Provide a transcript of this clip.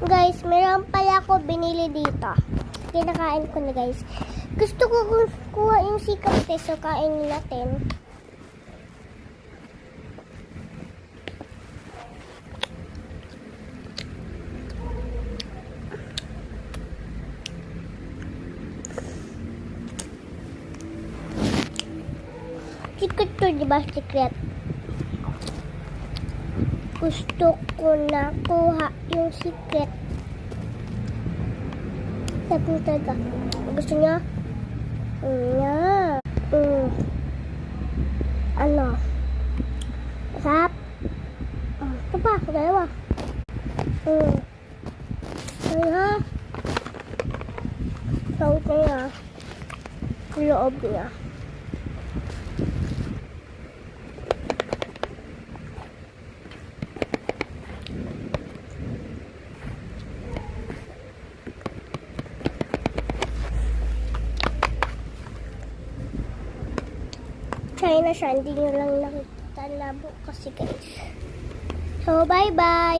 guys, meron pala ako binili dito. Kinakain ko na guys. Gusto ko kuha yung sikap so kainin natin. Secret to, diba? Secret. Gusto ko na kuha yung secret. Sabi mo talaga. Gusto niya? Yeah. Ano? Sarap. Ito pa, dalawa. Ayan. Saut niya. Loob niya. Try na siya, hindi nyo lang nakita labo kasi guys. So, bye-bye!